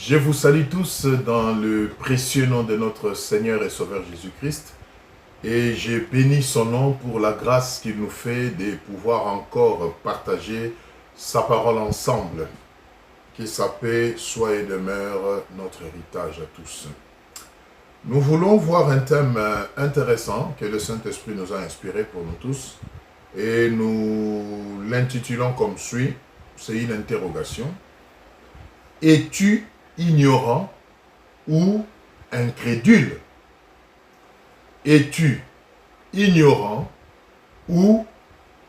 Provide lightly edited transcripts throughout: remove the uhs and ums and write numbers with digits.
Je vous salue tous dans le précieux nom de notre Seigneur et Sauveur Jésus-Christ. Et je bénis son nom pour la grâce qu'il nous fait de pouvoir encore partager sa parole ensemble. Que sa paix soit et demeure notre héritage à tous. Nous voulons voir un thème intéressant que le Saint-Esprit nous a inspiré pour nous tous. Et nous l'intitulons comme suit. C'est une interrogation. Es-tu ignorant ou incrédule? Es-tu ignorant ou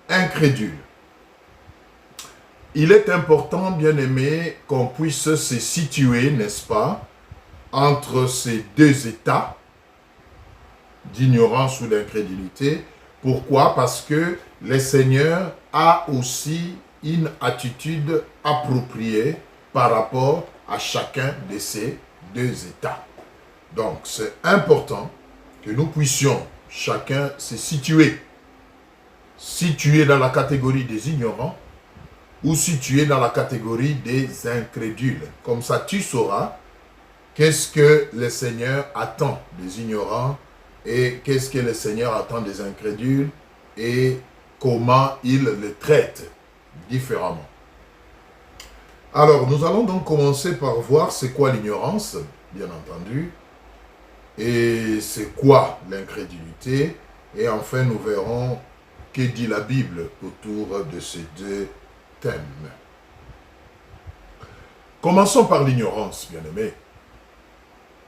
incrédule? Il est important, bien-aimé, qu'on puisse se situer, n'est-ce pas, entre ces deux états d'ignorance ou d'incrédulité. Pourquoi? Parce que le Seigneur a aussi une attitude appropriée par rapport à chacun de ces deux états. Donc, c'est important que nous puissions chacun se situer dans la catégorie des ignorants ou situé dans la catégorie des incrédules. Comme ça, tu sauras qu'est-ce que le Seigneur attend des ignorants et qu'est-ce que le Seigneur attend des incrédules et comment il les traite différemment. Alors, nous allons donc commencer par voir c'est quoi l'ignorance, bien entendu, et c'est quoi l'incrédulité, et enfin nous verrons que dit la Bible autour de ces deux thèmes. Commençons par l'ignorance, bien-aimés.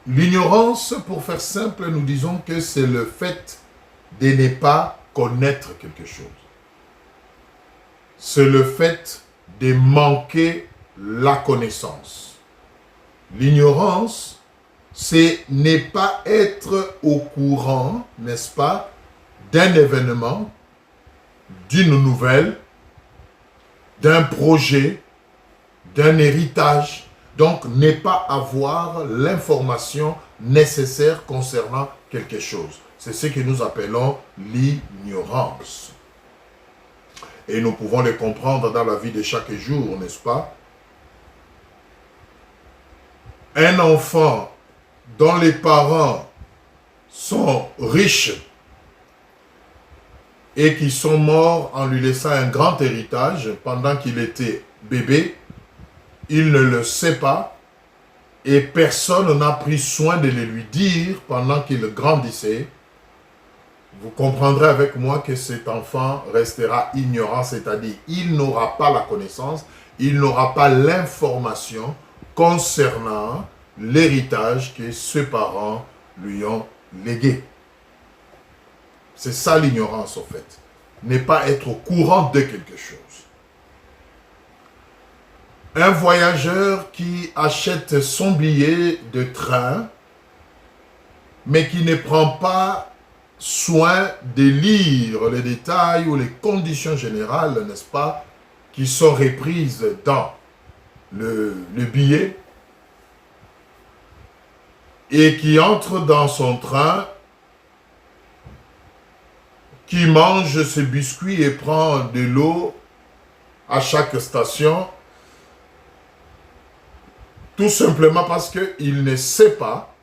L'ignorance, pour faire simple, nous disons que c'est le fait de ne pas connaître quelque chose. C'est le fait de manquer la connaissance. L'ignorance, c'est ne pas être au courant, n'est-ce pas, d'un événement, d'une nouvelle, d'un projet, d'un héritage. Donc, ne pas avoir l'information nécessaire concernant quelque chose. C'est ce que nous appelons l'ignorance. Et nous pouvons le comprendre dans la vie de chaque jour, n'est-ce pas? Un enfant dont les parents sont riches et qui sont morts en lui laissant un grand héritage pendant qu'il était bébé, il ne le sait pas et personne n'a pris soin de le lui dire pendant qu'il grandissait. Vous comprendrez avec moi que cet enfant restera ignorant, c'est-à-dire il n'aura pas la connaissance, il n'aura pas l'information concernant l'héritage que ses parents lui ont légué. C'est ça l'ignorance en fait. Ne pas être au courant de quelque chose. Un voyageur qui achète son billet de train, mais qui ne prend pas soin de lire les détails ou les conditions générales, n'est-ce pas, qui sont reprises dans le billet, et qui entre dans son train, qui mange ses biscuits et prend de l'eau à chaque station, tout simplement parce qu'il ne sait pas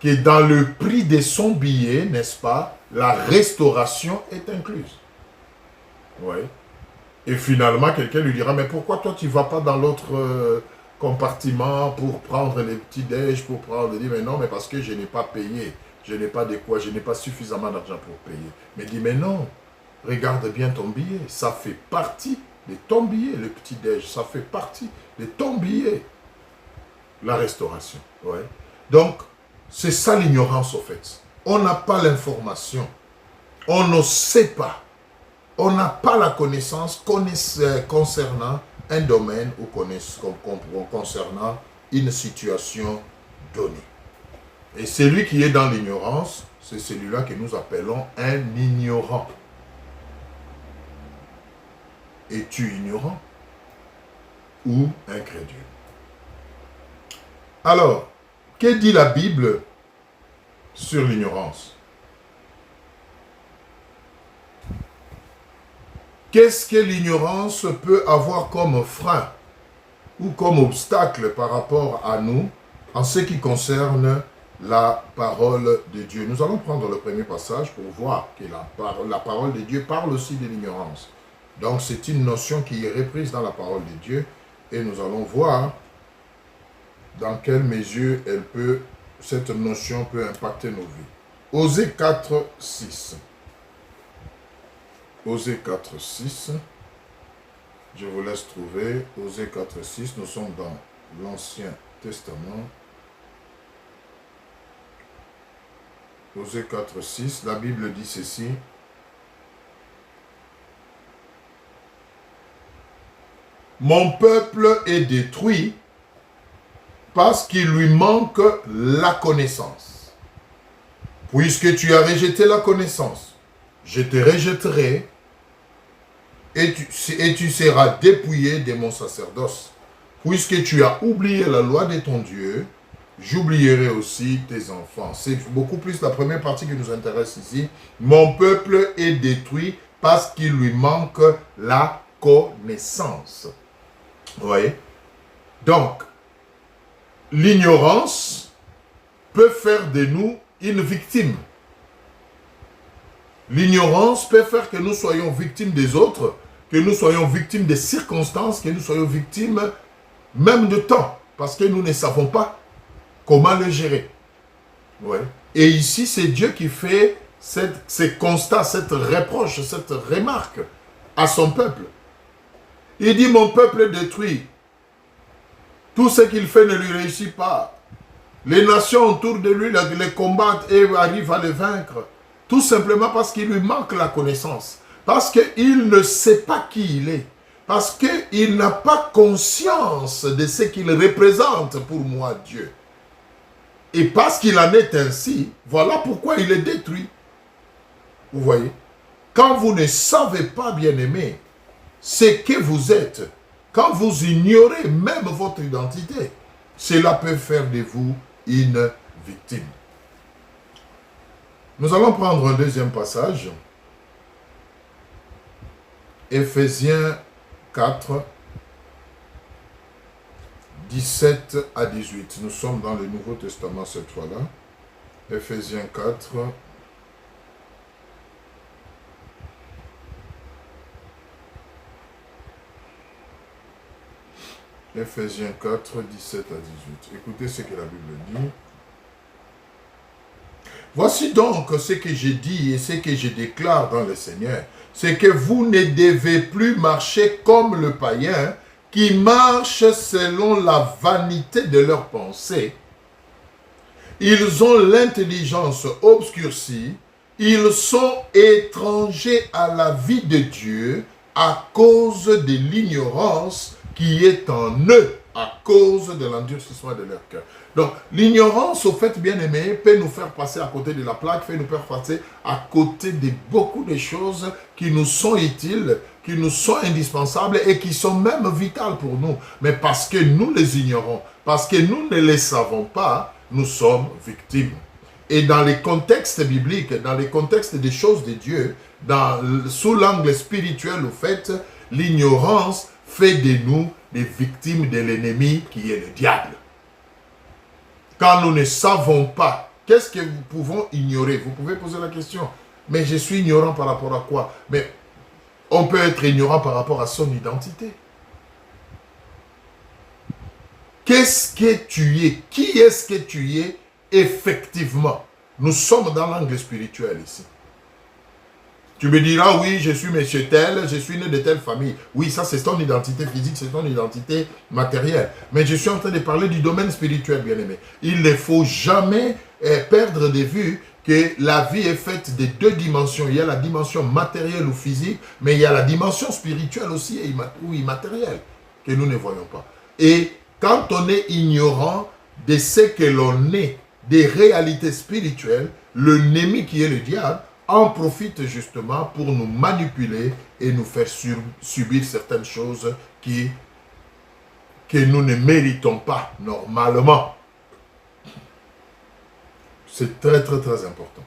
que dans le prix de son billet, n'est-ce pas, la restauration est incluse. Oui. Et finalement, quelqu'un lui dira, mais pourquoi toi tu ne vas pas dans l'autre compartiment pour prendre les petits déj, pour prendre... Il dit, mais non, mais parce que je n'ai pas payé. Je n'ai pas de quoi, je n'ai pas suffisamment d'argent pour payer. Mais il dit, mais non, regarde bien ton billet. Ça fait partie de ton billet, le petit déj. Ça fait partie de ton billet. La restauration. Ouais. Donc, c'est ça l'ignorance au fait. On n'a pas l'information. On ne sait pas. On n'a pas la connaissance concernant un domaine ou concernant une situation donnée. Et celui qui est dans l'ignorance, c'est celui-là que nous appelons un ignorant. Es-tu ignorant ou incrédule? Alors, que dit la Bible sur l'ignorance? Qu'est-ce que l'ignorance peut avoir comme frein ou comme obstacle par rapport à nous en ce qui concerne la parole de Dieu. Nous allons prendre le premier passage pour voir que la parole de Dieu parle aussi de l'ignorance. Donc c'est une notion qui est reprise dans la parole de Dieu et nous allons voir dans quelle mesure cette notion peut impacter nos vies. Osée 4, 6. Osée 4, 6. Je vous laisse trouver. Osée 4, 6. Nous sommes dans l'Ancien Testament. Osée 4, 6. La Bible dit ceci. Mon peuple est détruit parce qu'il lui manque la connaissance. Puisque tu as rejeté la connaissance, je te rejetterai et tu seras dépouillé de mon sacerdoce. Puisque tu as oublié la loi de ton Dieu, j'oublierai aussi tes enfants. C'est beaucoup plus la première partie qui nous intéresse ici. Mon peuple est détruit parce qu'il lui manque la connaissance. Vous voyez? Donc, l'ignorance peut faire de nous une victime. L'ignorance peut faire que nous soyons victimes des autres, que nous soyons victimes des circonstances, que nous soyons victimes même de temps, parce que nous ne savons pas comment le gérer. Ouais. Et ici, c'est Dieu qui fait ces constats, cette reproche, cette remarque à son peuple. Il dit, mon peuple est détruit. Tout ce qu'il fait ne lui réussit pas. Les nations autour de lui les combattent et arrivent à les vaincre. Tout simplement parce qu'il lui manque la connaissance. Parce qu'il ne sait pas qui il est. Parce qu'il n'a pas conscience de ce qu'il représente pour moi, Dieu. Et parce qu'il en est ainsi, voilà pourquoi il est détruit. Vous voyez? Quand vous ne savez pas, bien-aimé, ce que vous êtes, quand vous ignorez même votre identité, cela peut faire de vous une victime. Nous allons prendre un deuxième passage. Éphésiens 4, 17 à 18. Nous sommes dans le Nouveau Testament cette fois-là. Éphésiens 4. Éphésiens 4, 17 à 18. Écoutez ce que la Bible dit. Voici donc ce que j'ai dit et ce que je déclare dans le Seigneur. C'est que vous ne devez plus marcher comme le païen qui marche selon la vanité de leurs pensées. Ils ont l'intelligence obscurcie. Ils sont étrangers à la vie de Dieu à cause de l'ignorance qui est en eux à cause de l'endurcissement de leur cœur. Donc, l'ignorance, au fait, bien-aimé, peut nous faire passer à côté de la plaque, peut nous faire passer à côté de beaucoup de choses qui nous sont utiles, qui nous sont indispensables et qui sont même vitales pour nous. Mais parce que nous les ignorons, parce que nous ne les savons pas, nous sommes victimes. Et dans les contextes bibliques, dans les contextes des choses de Dieu, sous l'angle spirituel, au fait, l'ignorance fait de nous des victimes de l'ennemi qui est le diable. Quand nous ne savons pas, qu'est-ce que nous pouvons ignorer? Vous pouvez poser la question. Mais je suis ignorant par rapport à quoi? Mais on peut être ignorant par rapport à son identité. Qu'est-ce que tu es? Qui est-ce que tu es effectivement? Nous sommes dans l'angle spirituel ici. Tu me diras, oui, je suis monsieur tel, je suis né de telle famille. Oui, ça c'est ton identité physique, c'est ton identité matérielle. Mais je suis en train de parler du domaine spirituel, bien-aimé. Il ne faut jamais perdre de vue que la vie est faite de deux dimensions. Il y a la dimension matérielle ou physique, mais il y a la dimension spirituelle aussi ou immatérielle que nous ne voyons pas. Et quand on est ignorant de ce que l'on est, des réalités spirituelles, l'ennemi qui est le diable, en profite justement pour nous manipuler et nous faire subir certaines choses que nous ne méritons pas normalement. C'est très très très important.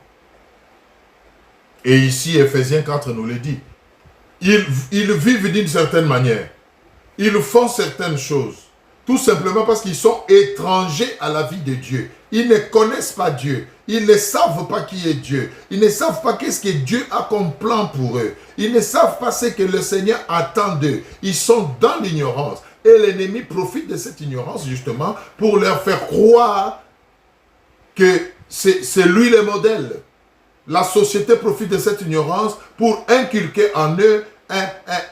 Et ici, Éphésiens 4 nous le dit. Ils vivent d'une certaine manière. Ils font certaines choses. Tout simplement parce qu'ils sont étrangers à la vie de Dieu. Ils ne connaissent pas Dieu. Ils ne savent pas qui est Dieu. Ils ne savent pas qu'est-ce que Dieu a comme plan pour eux. Ils ne savent pas ce que le Seigneur attend d'eux. Ils sont dans l'ignorance. Et l'ennemi profite de cette ignorance justement pour leur faire croire que c'est lui le modèle. La société profite de cette ignorance pour inculquer en eux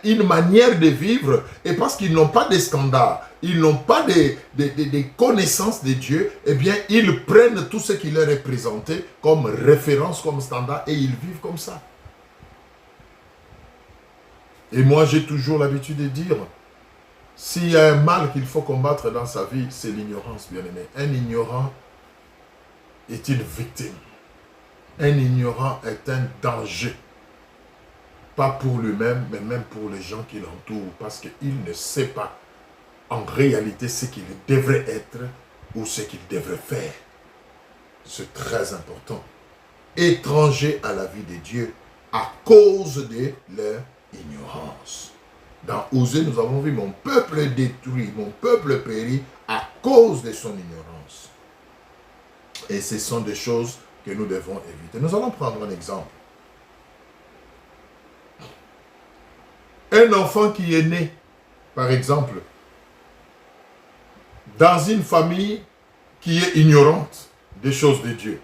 une manière de vivre, et parce qu'ils n'ont pas de standards, ils n'ont pas des connaissances de Dieu, eh bien, ils prennent tout ce qui leur est présenté comme référence, comme standard, et ils vivent comme ça. Et moi, j'ai toujours l'habitude de dire, s'il y a un mal qu'il faut combattre dans sa vie, c'est l'ignorance, bien-aimé. Un ignorant est une victime. Un ignorant est un danger. Pas pour lui-même, mais même pour les gens qui l'entourent, parce qu'il ne sait pas en réalité ce qu'il devrait être ou ce qu'il devrait faire. C'est très important. Étranger à la vie de Dieu à cause de leur ignorance. Dans Osée, nous avons vu mon peuple détruit, mon peuple périt à cause de son ignorance. Et ce sont des choses que nous devons éviter. Nous allons prendre un exemple. Un enfant qui est né, par exemple, dans une famille qui est ignorante des choses de Dieu.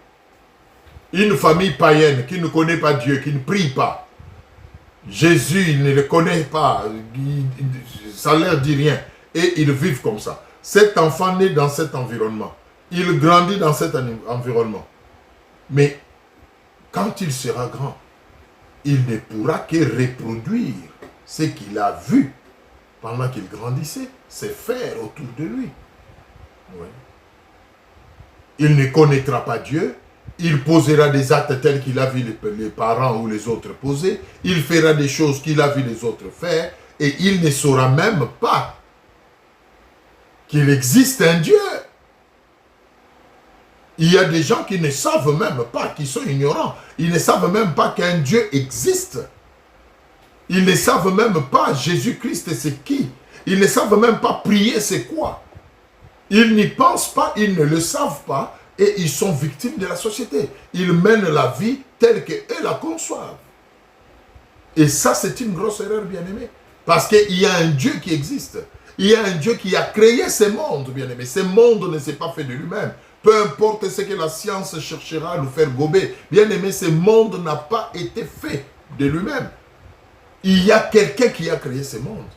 Une famille païenne qui ne connaît pas Dieu, qui ne prie pas. Jésus, il ne le connaît pas, ça ne leur dit rien. Et ils vivent comme ça. Cet enfant naît dans cet environnement. Il grandit dans cet environnement. Mais quand il sera grand, il ne pourra que reproduire ce qu'il a vu pendant qu'il grandissait, ses frères autour de lui. Oui. Il ne connaîtra pas Dieu, il posera des actes tels qu'il a vu les parents ou les autres poser, il fera des choses qu'il a vu les autres faire, et il ne saura même pas qu'il existe un Dieu. Il y a des gens qui ne savent même pas, qui sont ignorants, ils ne savent même pas qu'un Dieu existe. Ils ne savent même pas Jésus-Christ c'est qui. Ils ne savent même pas prier c'est quoi. Ils n'y pensent pas, ils ne le savent pas et ils sont victimes de la société. Ils mènent la vie telle qu'eux la conçoivent. Et ça c'est une grosse erreur, bien-aimé. Parce qu'il y a un Dieu qui existe. Il y a un Dieu qui a créé ce monde, bien-aimé. Ce monde ne s'est pas fait de lui-même. Peu importe ce que la science cherchera à nous faire gober. Bien-aimé, ce monde n'a pas été fait de lui-même. Il y a quelqu'un qui a créé ce monde.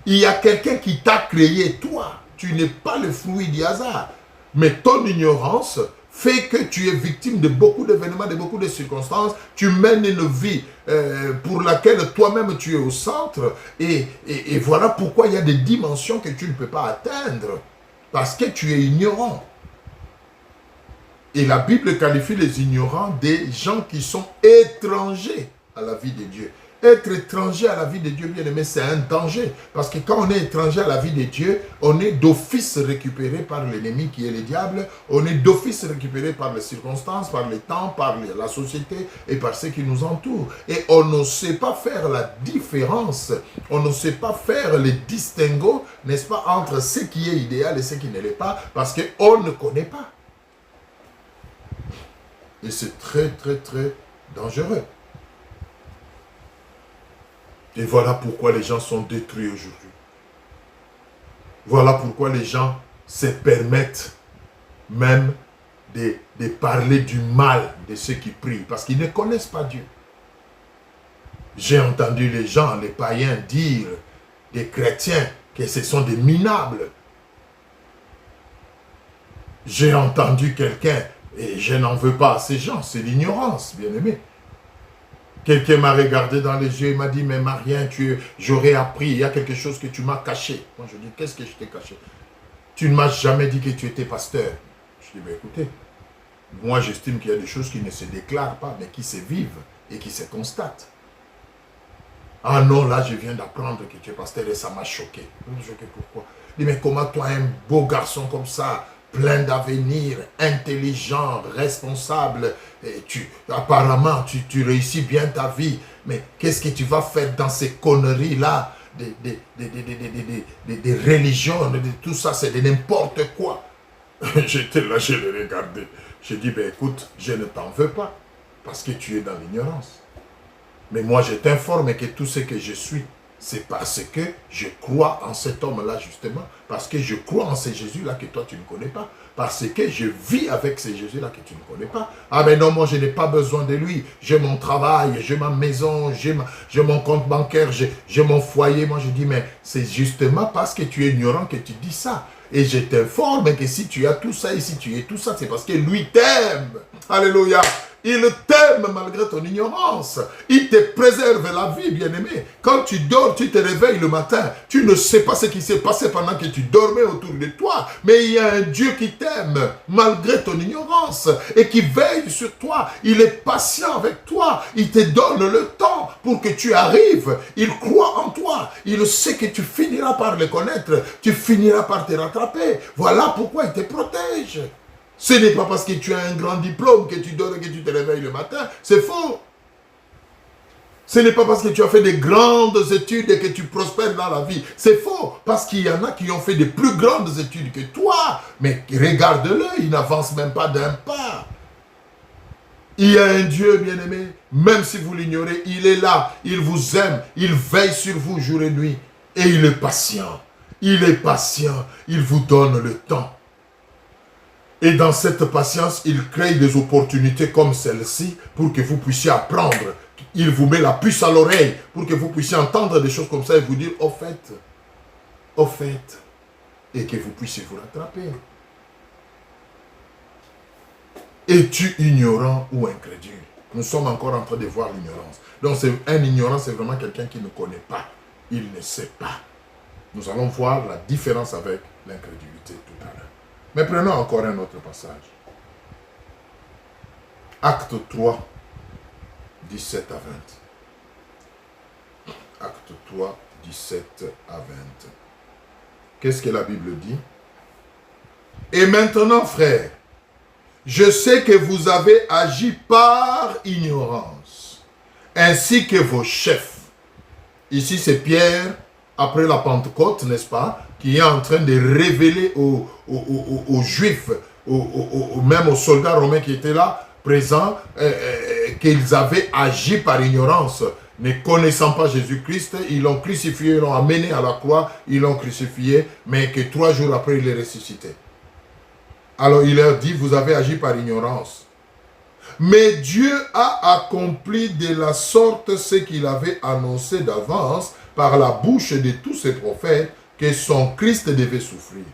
Il y a quelqu'un qui t'a créé toi. Tu n'es pas le fruit du hasard. Mais ton ignorance fait que tu es victime de beaucoup d'événements, de beaucoup de circonstances. Tu mènes une vie pour laquelle toi-même tu es au centre. Et voilà pourquoi il y a des dimensions que tu ne peux pas atteindre. Parce que tu es ignorant. Et la Bible qualifie les ignorants des gens qui sont étrangers à la vie de Dieu. Être étranger à la vie de Dieu, bien aimé, c'est un danger. Parce que quand on est étranger à la vie de Dieu, on est d'office récupéré par l'ennemi qui est le diable. On est d'office récupéré par les circonstances, par le temps, par la société et par ceux qui nous entourent. Et on ne sait pas faire la différence. On ne sait pas faire le distinguo, n'est-ce pas, entre ce qui est idéal et ce qui ne l'est pas. Parce qu'on ne connaît pas. Et c'est très, très, très dangereux. Et voilà pourquoi les gens sont détruits aujourd'hui. Voilà pourquoi les gens se permettent même de parler du mal de ceux qui prient, parce qu'ils ne connaissent pas Dieu. J'ai entendu les gens, les païens, dire des chrétiens que ce sont des minables. J'ai entendu quelqu'un, et je n'en veux pas à ces gens, c'est l'ignorance, bien aimé. Quelqu'un m'a regardé dans les yeux et m'a dit, mais Marien, j'aurais appris, il y a quelque chose que tu m'as caché. Moi je dis, qu'est-ce que je t'ai caché? Tu ne m'as jamais dit que tu étais pasteur. Je dis, mais écoutez, moi j'estime qu'il y a des choses qui ne se déclarent pas, mais qui se vivent et qui se constatent. Ah non, là je viens d'apprendre que tu es pasteur et ça m'a choqué. Choqué pourquoi? Je dis, mais comment toi, un beau garçon comme ça, plein d'avenir, intelligent, responsable, et apparemment tu réussis bien ta vie, mais qu'est-ce que tu vas faire dans ces conneries-là? des religions, tout ça, c'est de n'importe quoi. J'étais là, je le regardais. J'ai dit, ben écoute, je ne t'en veux pas, parce que tu es dans l'ignorance. Mais moi, je t'informe que tout ce que je suis, c'est parce que je crois en cet homme-là, justement. Parce que je crois en ce Jésus-là que toi, tu ne connais pas. Parce que je vis avec ce Jésus-là que tu ne connais pas. Ah mais non, moi, je n'ai pas besoin de lui. J'ai mon travail, j'ai ma maison, j'ai mon compte bancaire, j'ai mon foyer. Moi, je dis, mais c'est justement parce que tu es ignorant que tu dis ça. Et je t'informe que si tu as tout ça et si tu es tout ça, c'est parce que lui t'aime. Alléluia. Il t'aime malgré ton ignorance. Il te préserve la vie, bien-aimé. Quand tu dors, tu te réveilles le matin. Tu ne sais pas ce qui s'est passé pendant que tu dormais autour de toi. Mais il y a un Dieu qui t'aime malgré ton ignorance et qui veille sur toi. Il est patient avec toi. Il te donne le temps pour que tu arrives. Il croit en toi. Il sait que tu finiras par le connaître. Tu finiras par te rattraper. Voilà pourquoi il te protège. Ce n'est pas parce que tu as un grand diplôme que tu dors et que tu te réveilles le matin. C'est faux. Ce n'est pas parce que tu as fait des grandes études et que tu prospères dans la vie. C'est faux. Parce qu'il y en a qui ont fait des plus grandes études que toi. Mais regarde-le, il n'avance même pas d'un pas. Il y a un Dieu, bien-aimé. Même si vous l'ignorez, il est là. Il vous aime. Il veille sur vous jour et nuit. Et il est patient. Il est patient. Il vous donne le temps. Et dans cette patience, il crée des opportunités comme celle-ci pour que vous puissiez apprendre. Il vous met la puce à l'oreille pour que vous puissiez entendre des choses comme ça et vous dire au fait, et que vous puissiez vous rattraper. Es-tu ignorant ou incrédule? Nous sommes encore en train de voir l'ignorance. Donc un ignorant, c'est vraiment quelqu'un qui ne connaît pas. Il ne sait pas. Nous allons voir la différence avec l'incrédulité tout à l'heure. Mais prenons encore un autre passage. Acte 3, 17 à 20. Acte 3, 17 à 20. Qu'est-ce que la Bible dit? Et maintenant, frères, je sais que vous avez agi par ignorance, ainsi que vos chefs. Ici, c'est Pierre, après la Pentecôte, n'est-ce pas, qui est en train de révéler aux Juifs, même aux soldats romains qui étaient là, présents, qu'ils avaient agi par ignorance, ne connaissant pas Jésus-Christ. Ils l'ont crucifié, ils l'ont amené à la croix, ils l'ont crucifié, mais que 3 jours après, il est ressuscité. Alors il leur dit, vous avez agi par ignorance. Mais Dieu a accompli de la sorte ce qu'il avait annoncé d'avance par la bouche de tous ses prophètes, que son Christ devait souffrir.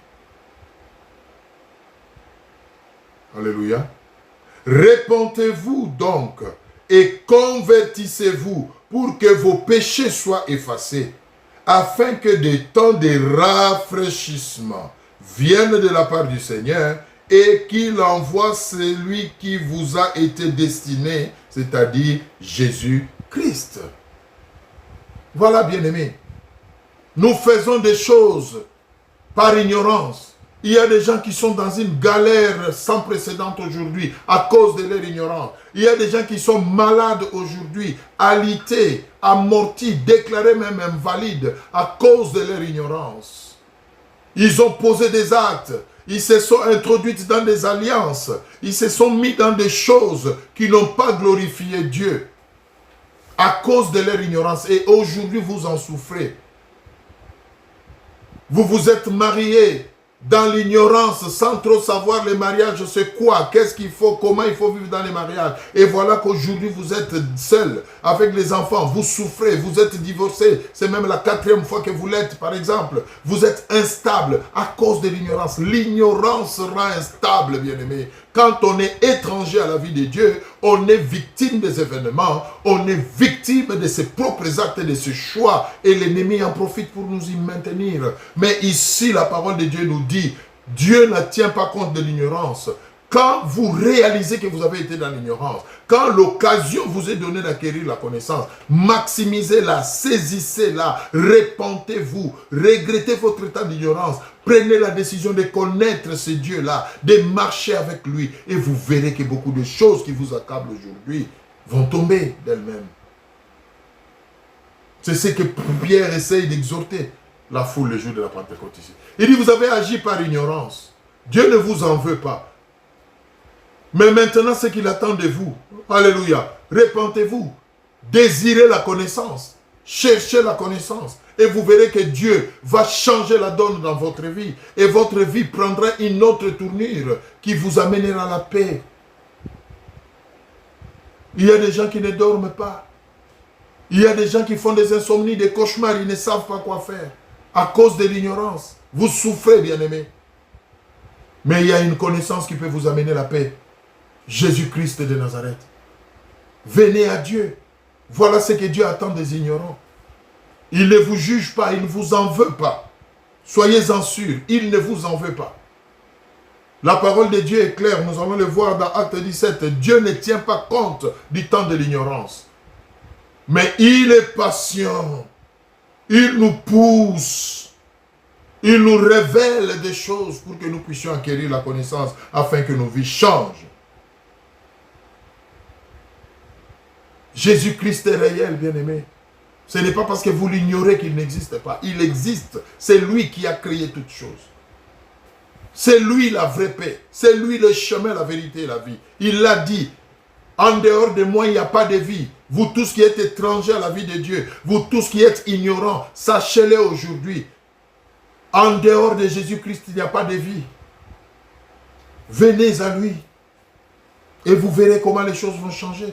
Alléluia. Répentez-vous donc et convertissez-vous pour que vos péchés soient effacés, afin que des temps de rafraîchissement viennent de la part du Seigneur et qu'il envoie celui qui vous a été destiné, c'est-à-dire Jésus-Christ. Voilà, bien-aimés. Nous faisons des choses par ignorance. Il y a des gens qui sont dans une galère sans précédent aujourd'hui à cause de leur ignorance. Il y a des gens qui sont malades aujourd'hui, alités, amortis, déclarés même invalides à cause de leur ignorance. Ils ont posé des actes. Ils se sont introduits dans des alliances. Ils se sont mis dans des choses qui n'ont pas glorifié Dieu à cause de leur ignorance. Et aujourd'hui, vous en souffrez. Vous vous êtes mariés dans l'ignorance, sans trop savoir le mariage, c'est quoi, qu'est-ce qu'il faut, comment il faut vivre dans les mariages. Et voilà qu'aujourd'hui, vous êtes seuls avec les enfants, vous souffrez, vous êtes divorcés. C'est même la 4e fois que vous l'êtes, par exemple. Vous êtes instable à cause de l'ignorance. L'ignorance rend instable, bien-aimé. Quand on est étranger à la vie de Dieu, on est victime des événements, on est victime de ses propres actes et de ses choix. Et l'ennemi en profite pour nous y maintenir. Mais ici, la parole de Dieu nous dit, Dieu ne tient pas compte de l'ignorance. Quand vous réalisez que vous avez été dans l'ignorance, quand l'occasion vous est donnée d'acquérir la connaissance, maximisez-la, saisissez-la, répentez-vous, regrettez votre état d'ignorance, prenez la décision de connaître ce Dieu-là, de marcher avec lui, et vous verrez que beaucoup de choses qui vous accablent aujourd'hui vont tomber d'elles-mêmes. C'est ce que Pierre essaye d'exhorter la foule le jour de la Pentecôte ici. Il dit, vous avez agi par ignorance. Dieu ne vous en veut pas. Mais maintenant, ce qu'il attend de vous, alléluia, repentez-vous, désirez la connaissance, cherchez la connaissance, et vous verrez que Dieu va changer la donne dans votre vie, et votre vie prendra une autre tournure qui vous amènera la paix. Il y a des gens qui ne dorment pas. Il y a des gens qui font des insomnies, des cauchemars, ils ne savent pas quoi faire à cause de l'ignorance. Vous souffrez, bien-aimés. Mais il y a une connaissance qui peut vous amener la paix. Jésus-Christ de Nazareth. Venez à Dieu. Voilà ce que Dieu attend des ignorants. Il ne vous juge pas, il ne vous en veut pas. Soyez-en sûrs, il ne vous en veut pas. La parole de Dieu est claire, nous allons le voir dans Acte 17. Dieu ne tient pas compte du temps de l'ignorance. Mais il est patient. Il nous pousse. Il nous révèle des choses pour que nous puissions acquérir la connaissance afin que nos vies changent. Jésus-Christ est réel, bien-aimé. Ce n'est pas parce que vous l'ignorez qu'il n'existe pas. Il existe. C'est lui qui a créé toutes choses. C'est lui la vraie paix. C'est lui le chemin, la vérité et la vie. Il l'a dit. En dehors de moi, il n'y a pas de vie. Vous tous qui êtes étrangers à la vie de Dieu, vous tous qui êtes ignorants, sachez-le aujourd'hui. En dehors de Jésus-Christ, il n'y a pas de vie. Venez à lui. Et vous verrez comment les choses vont changer.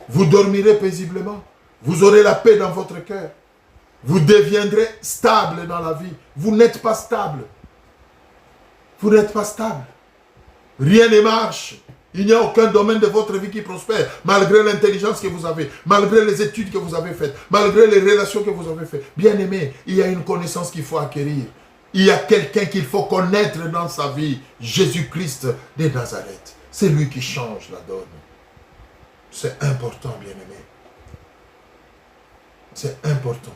Vous dormirez paisiblement. Vous aurez la paix dans votre cœur. Vous deviendrez stable dans la vie. Vous n'êtes pas stable. Vous n'êtes pas stable. Rien ne marche. Il n'y a aucun domaine de votre vie qui prospère, malgré l'intelligence que vous avez, malgré les études que vous avez faites, malgré les relations que vous avez faites. Bien aimé, il y a une connaissance qu'il faut acquérir. Il y a quelqu'un qu'il faut connaître dans sa vie. Jésus-Christ de Nazareth. C'est lui qui change la donne. C'est important, bien aimé. C'est important.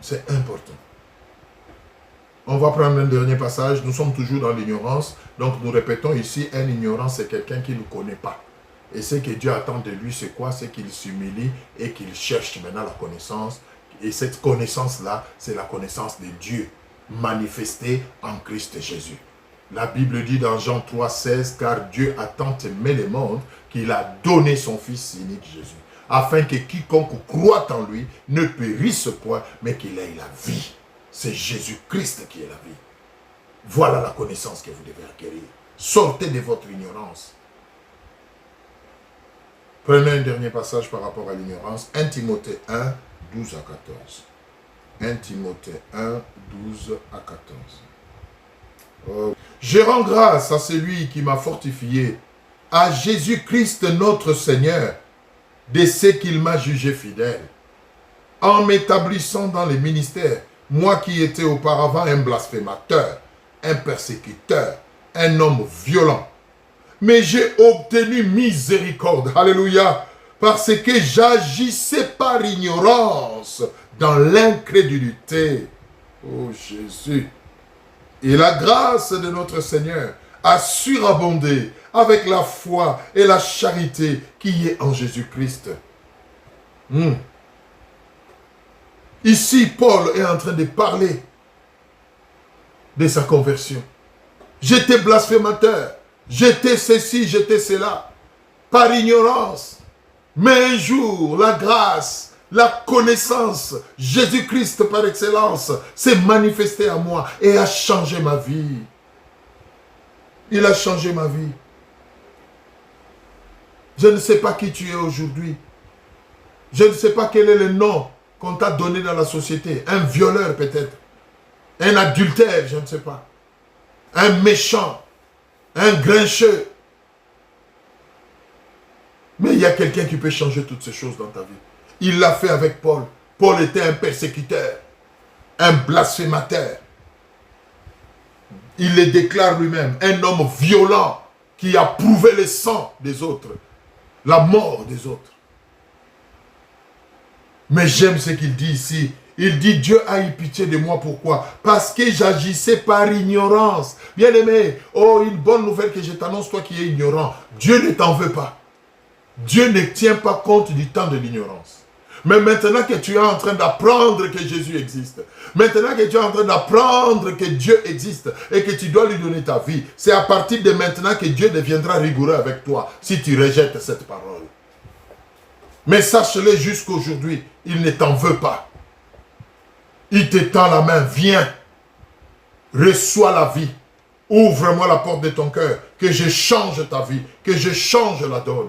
C'est important. On va prendre un dernier passage. Nous sommes toujours dans l'ignorance. Donc nous répétons ici, un ignorant, c'est quelqu'un qui ne connaît pas. Et ce que Dieu attend de lui, c'est quoi? C'est qu'il s'humilie et qu'il cherche maintenant la connaissance. Et cette connaissance-là, c'est la connaissance de Dieu, manifestée en Christ Jésus. La Bible dit dans Jean 3, 16, car Dieu a tant aimé le monde qu'il a donné son Fils unique Jésus, afin que quiconque croit en lui ne périsse point, mais qu'il ait la vie. C'est Jésus-Christ qui est la vie. Voilà la connaissance que vous devez acquérir. Sortez de votre ignorance. Prenez un dernier passage par rapport à l'ignorance. 1 Timothée 1, 12 à 14. 1 Timothée 1, 12 à 14. Oh. Je rends grâce à celui qui m'a fortifié, à Jésus-Christ notre Seigneur, de ce qu'il m'a jugé fidèle, en m'établissant dans les ministères, moi qui étais auparavant un blasphémateur, un persécuteur, un homme violent. Mais j'ai obtenu miséricorde, alléluia, parce que j'agissais par ignorance dans l'incrédulité. Oh Jésus. Et la grâce de notre Seigneur a surabondé avec la foi et la charité qui est en Jésus-Christ. Ici, Paul est en train de parler de sa conversion. J'étais blasphémateur, j'étais ceci, j'étais cela, par ignorance. Mais un jour, la grâce, la connaissance, Jésus-Christ par excellence, s'est manifesté à moi et a changé ma vie. Il a changé ma vie. Je ne sais pas qui tu es aujourd'hui. Je ne sais pas quel est le nom qu'on t'a donné dans la société. Un violeur peut-être. Un adultère, je ne sais pas. Un méchant. Un grincheux. Mais il y a quelqu'un qui peut changer toutes ces choses dans ta vie. Il l'a fait avec Paul. Paul était un persécuteur. Un blasphémateur. Il le déclare lui-même. Un homme violent qui a prouvé le sang des autres. La mort des autres. Mais j'aime ce qu'il dit ici. Il dit, Dieu a eu pitié de moi. Pourquoi? Parce que j'agissais par ignorance. Bien aimé, oh, une bonne nouvelle que je t'annonce, toi qui es ignorant. Dieu ne t'en veut pas. Dieu ne tient pas compte du temps de l'ignorance. Mais maintenant que tu es en train d'apprendre que Jésus existe, maintenant que tu es en train d'apprendre que Dieu existe et que tu dois lui donner ta vie, c'est à partir de maintenant que Dieu deviendra rigoureux avec toi si tu rejettes cette parole. Mais sache-le jusqu'aujourd'hui, il ne t'en veut pas. Il te tend la main, viens, reçois la vie, ouvre-moi la porte de ton cœur, que je change ta vie, que je change la donne.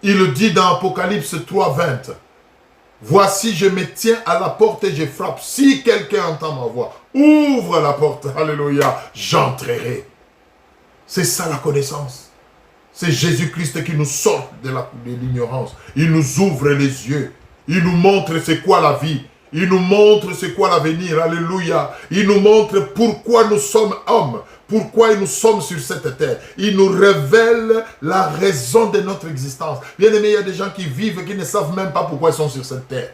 Il le dit dans Apocalypse 3, 20. Voici, je me tiens à la porte et je frappe. Si quelqu'un entend ma voix, ouvre la porte. Alléluia. J'entrerai. C'est ça la connaissance. C'est Jésus-Christ qui nous sort de l'ignorance. Il nous ouvre les yeux. Il nous montre c'est quoi la vie. Il nous montre c'est quoi l'avenir. Alléluia. Il nous montre pourquoi nous sommes hommes. Pourquoi nous sommes sur cette terre. Il nous révèle la raison de notre existence. Bien aimé, il y a des gens qui vivent et qui ne savent même pas pourquoi ils sont sur cette terre.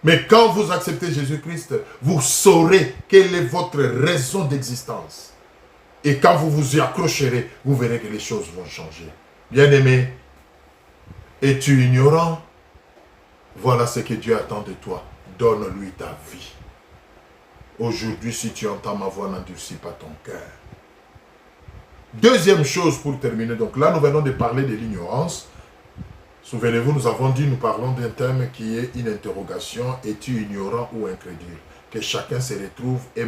Mais quand vous acceptez Jésus-Christ, vous saurez quelle est votre raison d'existence. Et quand vous vous y accrocherez, vous verrez que les choses vont changer. Bien aimé, es-tu ignorant? Voilà ce que Dieu attend de toi. Donne-lui ta vie. Aujourd'hui, si tu entends ma voix, n'endurcis pas ton cœur. Deuxième chose pour terminer. Donc là, nous venons de parler de l'ignorance. Souvenez-vous, nous avons dit, nous parlons d'un thème qui est une interrogation. Es-tu ignorant ou incrédule? Que chacun se retrouve et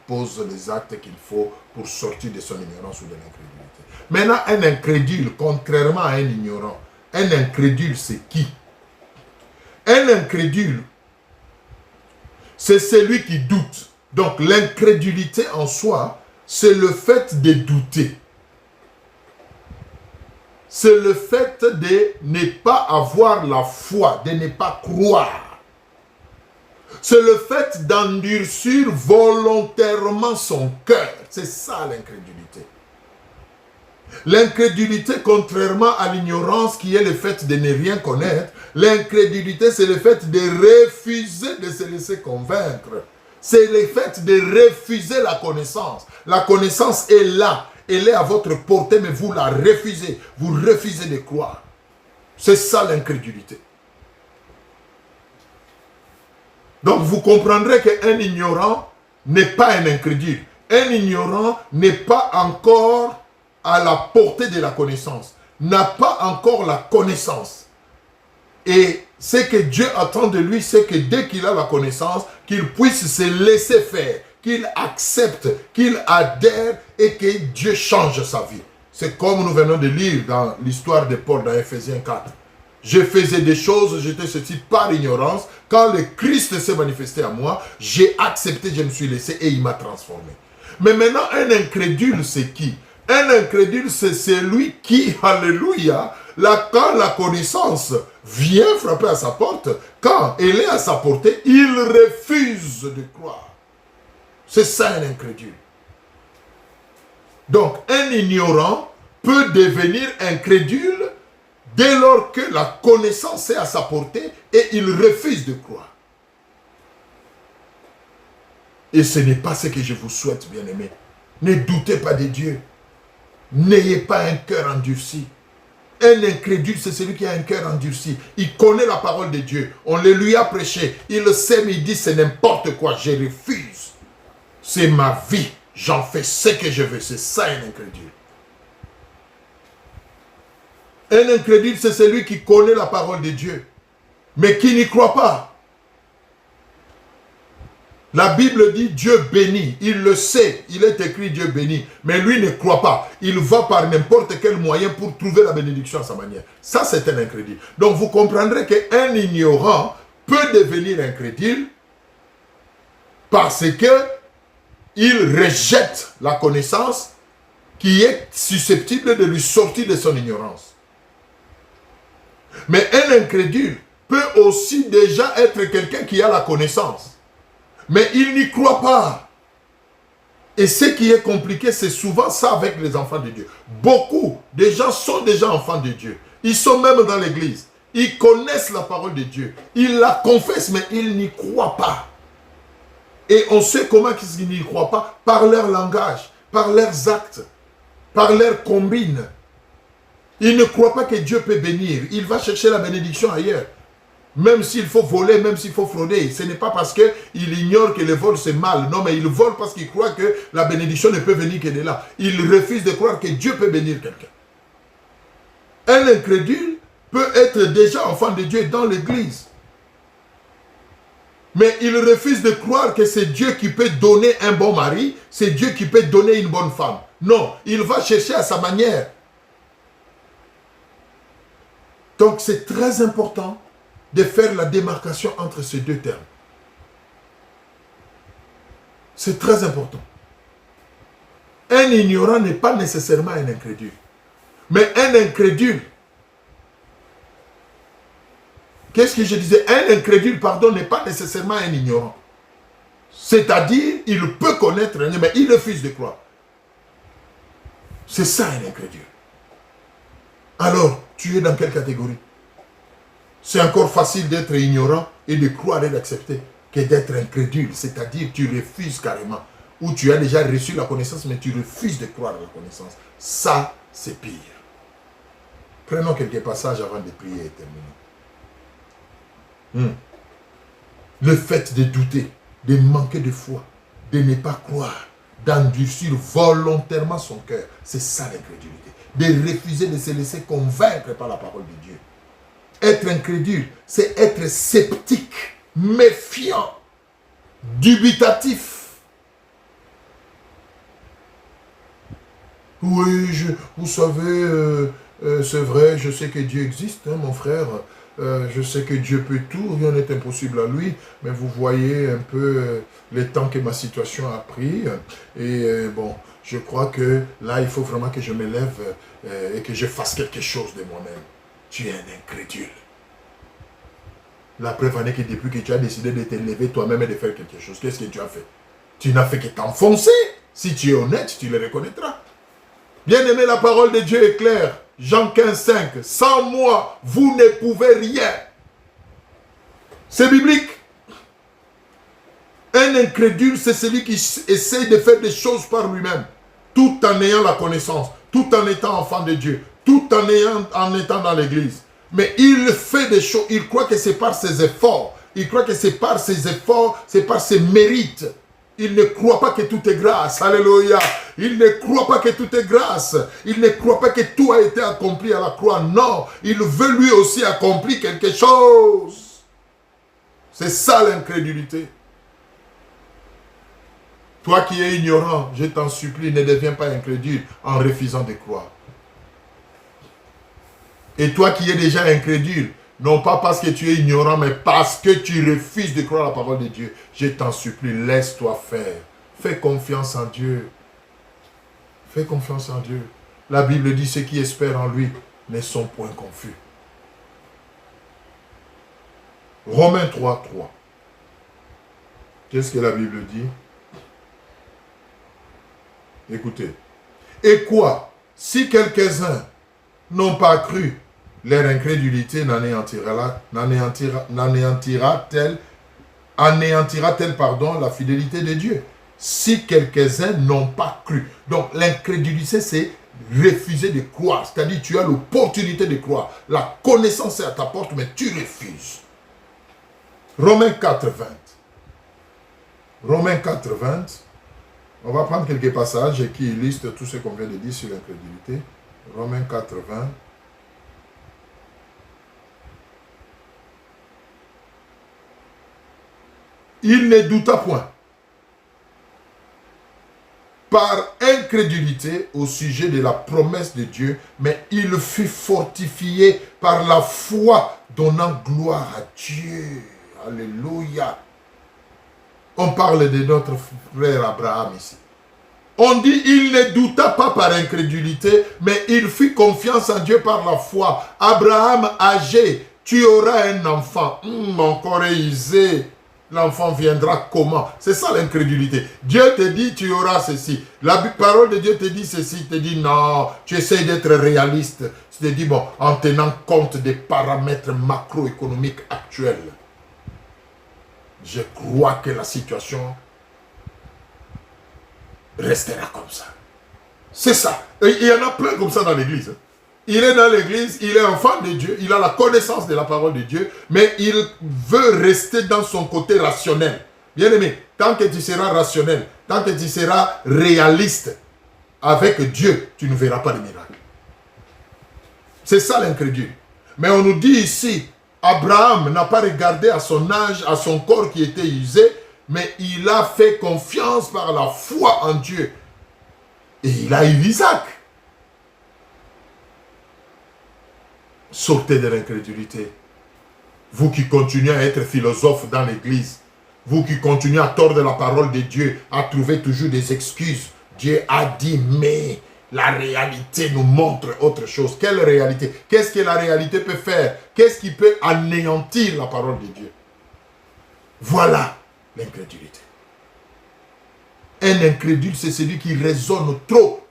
pose les actes qu'il faut pour sortir de son ignorance ou de l'incrédulité. Maintenant, un incrédule, contrairement à un ignorant, un incrédule, c'est qui? Un incrédule, c'est celui qui doute. Donc l'incrédulité en soi, c'est le fait de douter. C'est le fait de ne pas avoir la foi, de ne pas croire. C'est le fait d'endurcir volontairement son cœur. C'est ça l'incrédulité. L'incrédulité, contrairement à l'ignorance qui est le fait de ne rien connaître, l'incrédulité, c'est le fait de refuser de se laisser convaincre. C'est le fait de refuser la connaissance. La connaissance est là, elle est à votre portée, mais vous la refusez. Vous refusez de croire. C'est ça l'incrédulité. Donc vous comprendrez qu'un ignorant n'est pas un incrédule. Un ignorant n'est pas encore à la portée de la connaissance, n'a pas encore la connaissance. Et ce que Dieu attend de lui, c'est que dès qu'il a la connaissance, qu'il puisse se laisser faire, qu'il accepte, qu'il adhère et que Dieu change sa vie. C'est comme nous venons de lire dans l'histoire de Paul dans Ephésiens 4. Je faisais des choses, j'étais ceci par ignorance. Quand le Christ s'est manifesté à moi, j'ai accepté, je me suis laissé et il m'a transformé. Mais maintenant, un incrédule, c'est qui? Un incrédule, c'est celui qui, alléluia, quand la connaissance vient frapper à sa porte, quand elle est à sa portée, il refuse de croire. C'est ça un incrédule. Donc, un ignorant peut devenir incrédule dès lors que la connaissance est à sa portée et il refuse de croire. Et ce n'est pas ce que je vous souhaite, bien-aimés. Ne doutez pas de Dieu. N'ayez pas un cœur endurci. Un incrédule, c'est celui qui a un cœur endurci. Il connaît la parole de Dieu. On le lui a prêché. Il le sait, mais il dit c'est n'importe quoi. Je refuse. C'est ma vie. J'en fais ce que je veux. C'est ça un incrédule. Un incrédule, c'est celui qui connaît la parole de Dieu, mais qui n'y croit pas. La Bible dit Dieu bénit, il le sait, il est écrit Dieu bénit, mais lui ne croit pas. Il va par n'importe quel moyen pour trouver la bénédiction à sa manière. Ça, c'est un incrédule. Donc, vous comprendrez qu'un ignorant peut devenir incrédule parce qu'il rejette la connaissance qui est susceptible de lui sortir de son ignorance. Mais un incrédule peut aussi déjà être quelqu'un qui a la connaissance. Mais il n'y croit pas. Et ce qui est compliqué, c'est souvent ça avec les enfants de Dieu. Beaucoup de gens sont déjà enfants de Dieu. Ils sont même dans l'église. Ils connaissent la parole de Dieu. Ils la confessent, mais ils n'y croient pas. Et on sait comment ils n'y croient pas. Par leur langage, par leurs actes, par leurs combines. Il ne croit pas que Dieu peut bénir. Il va chercher la bénédiction ailleurs. Même s'il faut voler, même s'il faut frauder. Ce n'est pas parce qu'il ignore que le vol c'est mal. Non, mais il vole parce qu'il croit que la bénédiction ne peut venir que de là. Il refuse de croire que Dieu peut bénir quelqu'un. Un incrédule peut être déjà enfant de Dieu dans l'église. Mais il refuse de croire que c'est Dieu qui peut donner un bon mari, c'est Dieu qui peut donner une bonne femme. Non, il va chercher à sa manière. Donc c'est très important de faire la démarcation entre ces deux termes. C'est très important. Un ignorant n'est pas nécessairement un incrédule. Mais un incrédule, qu'est-ce que je disais? Un incrédule, pardon, n'est pas nécessairement un ignorant. C'est-à-dire, il peut connaître, mais il refuse de croire. C'est ça un incrédule. Alors, tu es dans quelle catégorie? C'est encore facile d'être ignorant et de croire et d'accepter que d'être incrédule. C'est-à-dire, tu refuses carrément. Ou tu as déjà reçu la connaissance, mais tu refuses de croire à la connaissance. Ça, c'est pire. Prenons quelques passages avant de prier et terminer. Le fait de douter, de manquer de foi, de ne pas croire, d'endurcir volontairement son cœur, c'est ça l'incrédulité. De refuser de se laisser convaincre par la parole de Dieu. Être incrédule, c'est être sceptique, méfiant, dubitatif. Oui, vous savez, c'est vrai, je sais que Dieu existe, hein, mon frère. Je sais que Dieu peut tout, rien n'est impossible à lui, mais vous voyez un peu le temps que ma situation a pris. Et bon, je crois que là, il faut vraiment que je me lève et que je fasse quelque chose de moi-même. Tu es un incrédule. La preuve en est que depuis que tu as décidé de te lever toi-même et de faire quelque chose, qu'est-ce que tu as fait? Tu n'as fait que t'enfoncer. Si tu es honnête, tu le reconnaîtras. Bien-aimé, la parole de Dieu est claire. Jean 15, 5. Sans moi, vous ne pouvez rien. C'est biblique. Un incrédule, c'est celui qui essaye de faire des choses par lui-même, tout en ayant la connaissance, tout en étant enfant de Dieu, tout en étant dans l'église. Mais il fait des choses, il croit que c'est par ses efforts, il croit que c'est par ses efforts, c'est par ses mérites. Il ne croit pas que tout est grâce. Alléluia. Il ne croit pas que tout est grâce. Il ne croit pas que tout a été accompli à la croix. Non. Il veut lui aussi accomplir quelque chose. C'est ça l'incrédulité. Toi qui es ignorant, je t'en supplie, ne deviens pas incrédule en refusant de croire. Et toi qui es déjà incrédule, non pas parce que tu es ignorant, mais parce que tu refuses de croire la parole de Dieu. Je t'en supplie, laisse-toi faire. Fais confiance en Dieu. Fais confiance en Dieu. La Bible dit, ceux qui espèrent en lui ne sont point confus. Romains 3, 3. Qu'est-ce que la Bible dit? Écoutez. Et quoi? Si quelques-uns n'ont pas cru, leur incrédulité anéantira-t-elle la fidélité de Dieu. Si quelques-uns n'ont pas cru. Donc l'incrédulité, c'est refuser de croire. C'est-à-dire tu as l'opportunité de croire. La connaissance est à ta porte, mais tu refuses. Romains 4, 20. Romains 4, 20. On va prendre quelques passages qui illustrent tout ce qu'on vient de dire sur l'incrédulité. Romains 4, 20. Il ne douta point, par incrédulité au sujet de la promesse de Dieu, mais il fut fortifié par la foi, donnant gloire à Dieu. Alléluia. On parle de notre frère Abraham ici. On dit, il ne douta pas par incrédulité, mais il fit confiance en Dieu par la foi. Abraham âgé, tu auras un enfant. Mon corps est usé. L'enfant viendra comment? C'est ça l'incrédulité. Dieu te dit, tu auras ceci. La parole de Dieu te dit ceci. Te dit, non, tu essaies d'être réaliste. Tu te dis, bon, en tenant compte des paramètres macroéconomiques actuels. Je crois que la situation restera comme ça. C'est ça. Et il y en a plein comme ça dans l'église. Il est dans l'église, il est enfant de Dieu, il a la connaissance de la parole de Dieu, mais il veut rester dans son côté rationnel. Bien-aimé, tant que tu seras rationnel, tant que tu seras réaliste avec Dieu, tu ne verras pas de miracle. C'est ça l'incrédule. Mais on nous dit ici, Abraham n'a pas regardé à son âge, à son corps qui était usé, mais il a fait confiance par la foi en Dieu. Et il a eu Isaac. Sortez de l'incrédulité. Vous qui continuez à être philosophe dans l'église, vous qui continuez à tordre la parole de Dieu, à trouver toujours des excuses. Dieu a dit, mais la réalité nous montre autre chose. Quelle réalité? Qu'est-ce que la réalité peut faire? Qu'est-ce qui peut anéantir la parole de Dieu? Voilà l'incrédulité. Un incrédule, c'est celui qui raisonne trop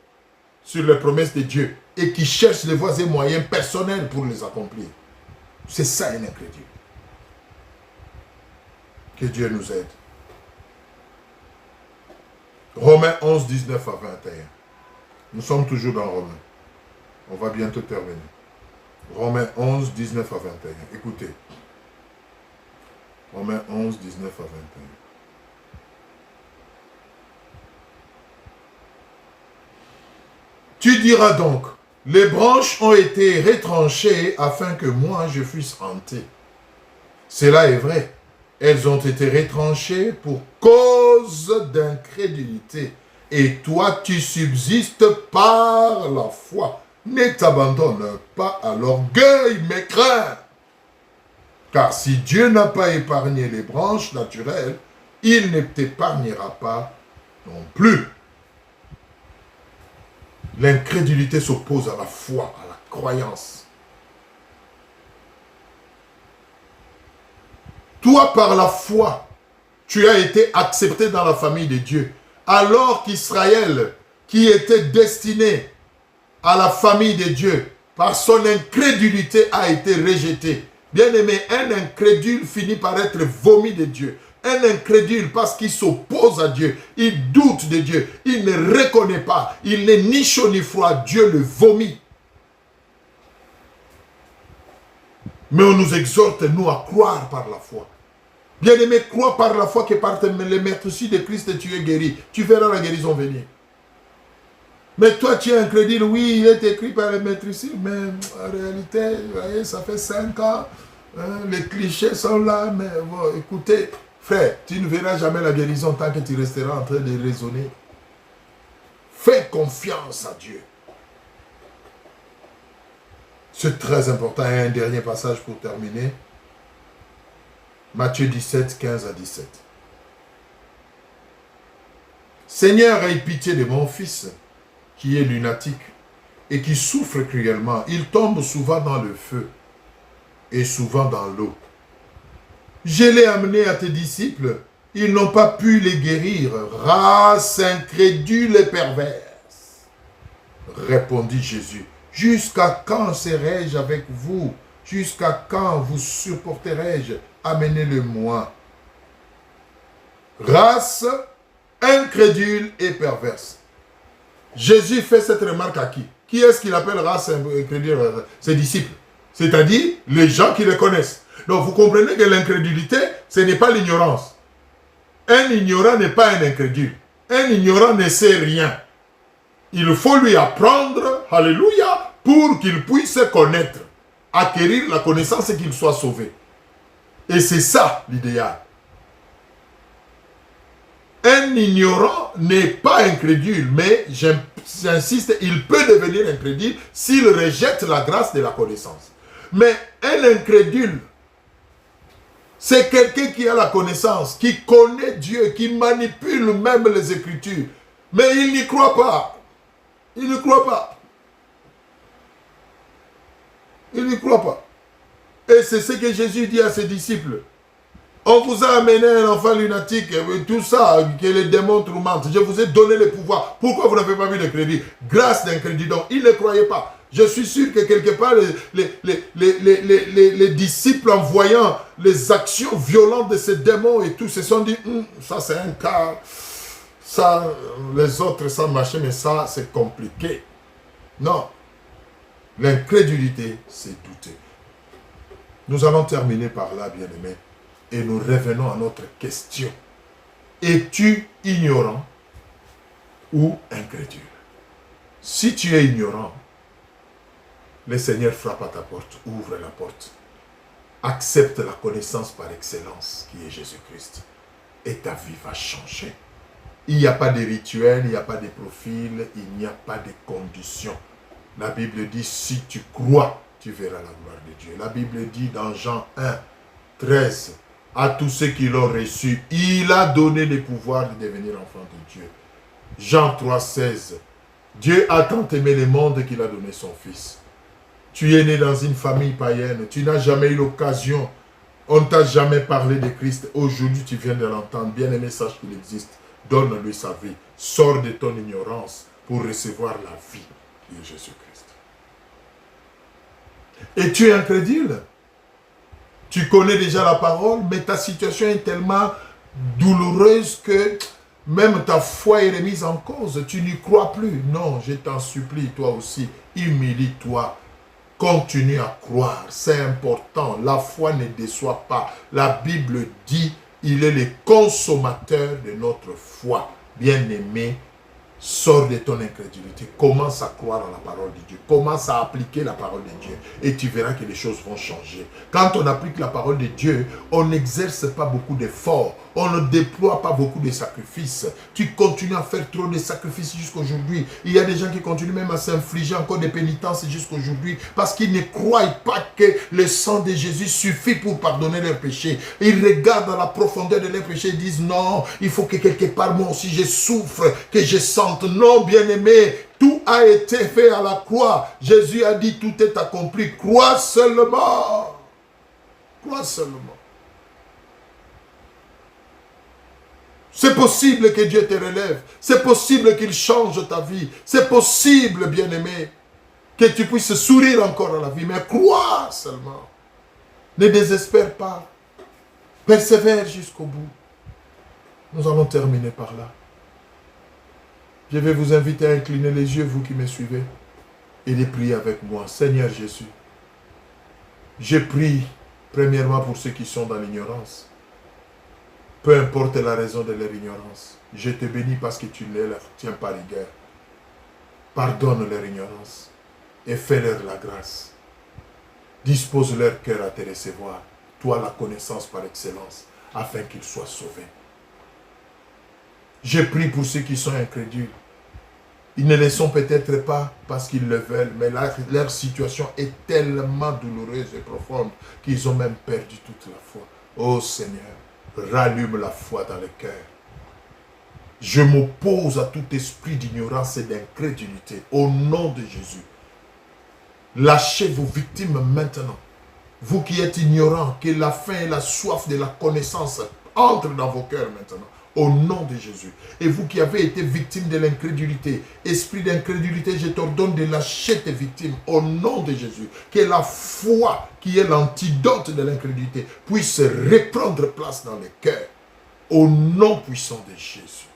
sur les promesses de Dieu et qui cherche les voies et moyens personnels pour les accomplir. C'est ça un incrédule. Que Dieu nous aide. Romains 11, 19 à 21. Nous sommes toujours dans Romains. On va bientôt terminer. Romains 11, 19 à 21. Écoutez. Romains 11, 19 à 21. Tu diras donc, les branches ont été retranchées afin que moi je fusse hanté. Cela est vrai. Elles ont été retranchées pour cause d'incrédulité. Et toi, tu subsistes par la foi. Ne t'abandonne pas à l'orgueil, mais crains. Car si Dieu n'a pas épargné les branches naturelles, il ne t'épargnera pas non plus. L'incrédulité s'oppose à la foi, à la croyance. Toi, par la foi, tu as été accepté dans la famille de Dieu. Alors qu'Israël, qui était destiné à la famille de Dieu, par son incrédulité a été rejeté. Bien-aimé, un incrédule finit par être vomi de Dieu. Un incrédule, parce qu'il s'oppose à Dieu, il doute de Dieu, il ne reconnaît pas, il n'est ni chaud ni froid, Dieu le vomit. Mais on nous exhorte, nous, à croire par la foi. Bien-aimé, crois par la foi que par les meurtrissures de Christ, tu es guéri. Tu verras la guérison venir. Mais toi, tu es incrédule, oui, il est écrit par les meurtrissures, mais en réalité, vous voyez, ça fait 5 ans, hein, les clichés sont là, mais bon, écoutez, frère, tu ne verras jamais la guérison tant que tu resteras en train de raisonner. Fais confiance à Dieu. C'est très important. Et un dernier passage pour terminer. Matthieu 17, 15 à 17. Seigneur, aie pitié de mon fils, qui est lunatique et qui souffre cruellement. Il tombe souvent dans le feu et souvent dans l'eau. Je l'ai amené à tes disciples, ils n'ont pas pu les guérir. Race incrédule et perverse. Répondit Jésus, jusqu'à quand serai-je avec vous? Jusqu'à quand vous supporterai-je? Amenez-le-moi. Race incrédule et perverse. Jésus fait cette remarque à qui? Qui est-ce qu'il appelle race incrédule? Ses disciples. C'est-à-dire les gens qui le connaissent. Donc vous comprenez que l'incrédulité, ce n'est pas l'ignorance. Un ignorant n'est pas un incrédule. Un ignorant ne sait rien. Il faut lui apprendre, alléluia, pour qu'il puisse connaître, acquérir la connaissance et qu'il soit sauvé. Et c'est ça l'idéal. Un ignorant n'est pas incrédule, mais j'insiste, il peut devenir incrédule s'il rejette la grâce de la connaissance. Mais un incrédule, c'est quelqu'un qui a la connaissance, qui connaît Dieu, qui manipule même les Écritures. Mais il n'y croit pas. Il ne croit pas. Il n'y croit pas. Et c'est ce que Jésus dit à ses disciples. On vous a amené un enfant lunatique, tout ça, que les démons tourmentent. Je vous ai donné le pouvoir. Pourquoi vous n'avez pas vu de crédit? Grâce d'incrédit. Donc, ils ne croyaient pas. Je suis sûr que quelque part, les disciples, en voyant les actions violentes de ces démons et tout, se sont dit, ça c'est un cas, ça, les autres, ça marchait, mais ça, c'est compliqué. Non. L'incrédulité, c'est douter. Nous allons terminer par là, bien-aimés, et nous revenons à notre question. Es-tu ignorant ou incrédule? Si tu es ignorant, le Seigneur frappe à ta porte, ouvre la porte. Accepte la connaissance par excellence qui est Jésus-Christ. Et ta vie va changer. Il n'y a pas de rituel, il n'y a pas de profil, il n'y a pas de conditions. La Bible dit, si tu crois, tu verras la gloire de Dieu. La Bible dit dans Jean 1, 13, à tous ceux qui l'ont reçu, il a donné le pouvoir de devenir enfant de Dieu. Jean 3, 16, Dieu a tant aimé le monde qu'il a donné son Fils. Tu es né dans une famille païenne, tu n'as jamais eu l'occasion, on ne t'a jamais parlé de Christ. Aujourd'hui, tu viens de l'entendre. Bien-aimé, sache qu'il existe. Donne-lui sa vie. Sors de ton ignorance pour recevoir la vie qui est Jésus-Christ. Et tu es incrédule. Tu connais déjà la parole, mais ta situation est tellement douloureuse que même ta foi est remise en cause. Tu n'y crois plus. Non, je t'en supplie, toi aussi, humilie-toi. Continue à croire, c'est important. La foi ne déçoit pas. La Bible dit, il est le consommateur de notre foi. Bien-aimé, sors de ton incrédulité. Commence à croire à la parole de Dieu. Commence à appliquer la parole de Dieu. Et tu verras que les choses vont changer. Quand on applique la parole de Dieu, on n'exerce pas beaucoup d'efforts. On ne déploie pas beaucoup de sacrifices. Tu continues à faire trop de sacrifices jusqu'aujourd'hui. Il y a des gens qui continuent même à s'infliger encore des pénitences jusqu'aujourd'hui parce qu'ils ne croient pas que le sang de Jésus suffit pour pardonner leurs péchés. Ils regardent dans la profondeur de leurs péchés et disent non, il faut que quelque part moi aussi je souffre, que je sente. Non, bien-aimé, tout a été fait à la croix. Jésus a dit tout est accompli. Crois seulement. Crois seulement. C'est possible que Dieu te relève. C'est possible qu'il change ta vie. C'est possible, bien-aimé, que tu puisses sourire encore à la vie. Mais crois seulement. Ne désespère pas. Persévère jusqu'au bout. Nous allons terminer par là. Je vais vous inviter à incliner les yeux, vous qui me suivez, et de prier avec moi. Seigneur Jésus, je prie premièrement pour ceux qui sont dans l'ignorance. Peu importe la raison de leur ignorance, je te bénis parce que tu ne leur tiens pas rigueur. Pardonne leur ignorance et fais-leur la grâce. Dispose leur cœur à te recevoir, toi la connaissance par excellence, afin qu'ils soient sauvés. Je prie pour ceux qui sont incrédules. Ils ne le sont peut-être pas parce qu'ils le veulent, mais leur situation est tellement douloureuse et profonde qu'ils ont même perdu toute la foi. Oh Seigneur, rallume la foi dans le cœur. Je m'oppose à tout esprit d'ignorance et d'incrédulité au nom de Jésus. Lâchez vos victimes maintenant. Vous qui êtes ignorants, que la faim et la soif de la connaissance entrent dans vos cœurs maintenant. Au nom de Jésus. Et vous qui avez été victime de l'incrédulité, esprit d'incrédulité, je t'ordonne de lâcher tes victimes au nom de Jésus. Que la foi, qui est l'antidote de l'incrédulité, puisse reprendre place dans le cœur. Au nom puissant de Jésus.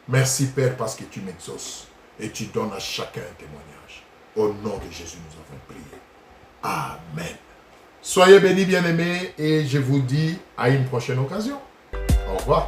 Merci Père parce que tu m'exauces et tu donnes à chacun un témoignage. Au nom de Jésus, nous avons prié. Amen. Soyez bénis, bien-aimés, et je vous dis à une prochaine occasion. Au revoir.